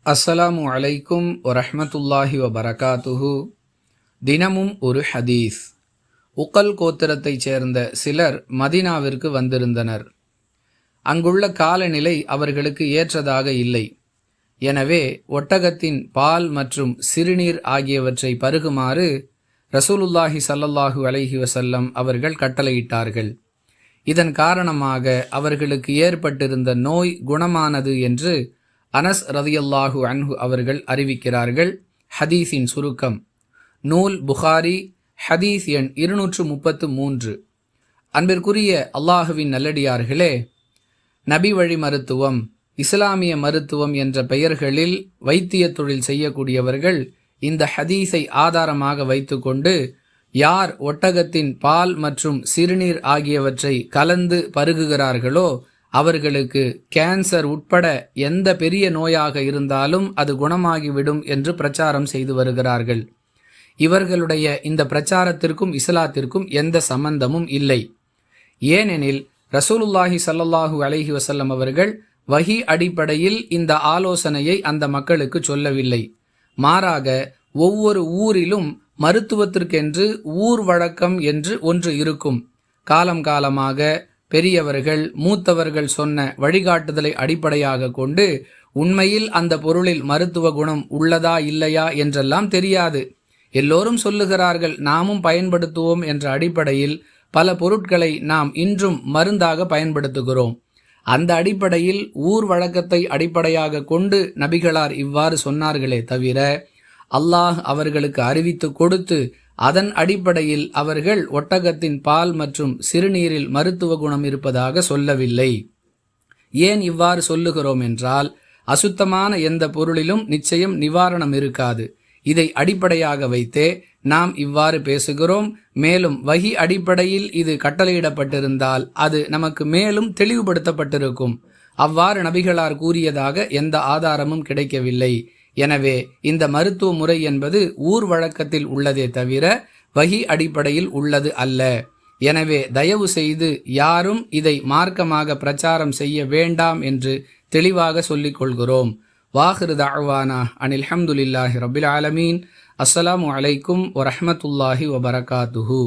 அஸ்ஸலாமு அலைக்கும் வரஹ்மத்துல்லாஹி வபரகாத்துஹு. தினமும் ஒரு ஹதீஸ். உக்கல் கோத்திரத்தைச் சேர்ந்த சிலர் மதீனாவிற்கு வந்திருந்தனர். அங்குள்ள காலநிலை அவர்களுக்கு ஏற்றதாக இல்லை. எனவே ஒட்டகத்தின் பால் மற்றும் சிறுநீர் ஆகியவற்றை பருகுமாறு ரசூலுல்லாஹி ஸல்லல்லாஹு அலைஹி வஸல்லம் அவர்கள் கட்டளையிட்டார்கள். இதன் காரணமாக அவர்களுக்கு ஏற்பட்டிருந்த நோய் குணமானது என்று அனஸ் ரதியல்லாஹு அன்ஹு அவர்கள் அறிவிக்கிறார்கள். ஹதீஸின் சுருக்கம். நூல் புகாரி, ஹதீஸ் எண் 233. அன்பிற்குரிய அல்லாஹுவின் நல்லடியார்களே, நபி வழி மருத்துவம், இஸ்லாமிய மருத்துவம் என்ற பெயர்களில் வைத்திய தொழில் செய்யக்கூடியவர்கள் இந்த ஹதீஸை ஆதாரமாக வைத்துக்கொண்டு யார் ஒட்டகத்தின் பால் மற்றும் சிறுநீர் ஆகியவற்றை கலந்து பருகுகிறார்களோ அவர்களுக்கு கேன்சர் உட்பட எந்த பெரிய நோயாக இருந்தாலும் அது குணமாகிவிடும் என்று பிரச்சாரம் செய்து வருகிறார்கள். இவர்களுடைய இந்த பிரச்சாரத்திற்கும் இஸ்லாத்திற்கும் எந்த சம்பந்தமும் இல்லை. ஏனெனில் ரசூலுல்லாஹி ஸல்லல்லாஹு அலைஹி வஸல்லம் அவர்கள் வஹி அடிப்படையில் இந்த ஆலோசனையை அந்த மக்களுக்கு சொல்லவில்லை. மாறாக ஒவ்வொரு ஊரிலும் மருத்துவத்திற்கென்று ஊர் வழக்கம் என்று ஒன்று இருக்கும். காலம் காலமாக பெரியவர்கள் மூத்தவர்கள் சொன்ன வழிகாட்டுதலை அடிப்படையாக கொண்டு உண்மையில் அந்த பொருளில் மருத்துவ குணம் உள்ளதா இல்லையா என்றெல்லாம் தெரியாது. எல்லோரும் சொல்லுகிறார்கள், நாமும் பயன்படுத்துவோம் என்ற அடிப்படையில் பல பொருட்களை நாம் இன்றும் மருந்தாக பயன்படுத்துகிறோம். அந்த அடிப்படையில் ஊர் வழக்கத்தை அடிப்படையாக கொண்டு நபிகளார் இவ்வாறு சொன்னார்களே தவிர அல்லாஹ் அவர்களுக்கு அறிவித்து கொடுத்து அதன் அடிப்படையில் அவர்கள் ஒட்டகத்தின் பால் மற்றும் சிறுநீரில் மருத்துவ குணம் இருப்பதாக சொல்லவில்லை. ஏன் இவ்வாறு சொல்லுகிறோம் என்றால், அசுத்தமான எந்த பொருளிலும் நிச்சயம் நிவாரணம் இருக்காது. இதை அடிப்படையாக வைத்தே நாம் இவ்வாறு பேசுகிறோம். மேலும் வஹி அடிப்படையில் இது கட்டளையிடப்பட்டிருந்தால் அது நமக்கு மேலும் தெளிவுபடுத்தப்பட்டிருக்கும். அவ்வாறு நபிகளார் கூறியதாக எந்த ஆதாரமும் கிடைக்கவில்லை. எனவே இந்த மருத்துவ முறை என்பது ஊர் வழக்கத்தில் உள்ளதே தவிர வஹி அடிப்படையில் உள்ளது அல்ல. எனவே தயவு செய்து யாரும் இதை மார்க்கமாக பிரச்சாரம் செய்ய வேண்டாம் என்று தெளிவாக சொல்லிக் கொள்கிறோம். வாஹிரு தஅவானா அனில் ஹம்துலில்லாஹி ரப்பில் ஆலமீன். அஸ்ஸலாமு அலைக்கும் வரஹ்மத்துல்லாஹி வபரகாத்துஹு.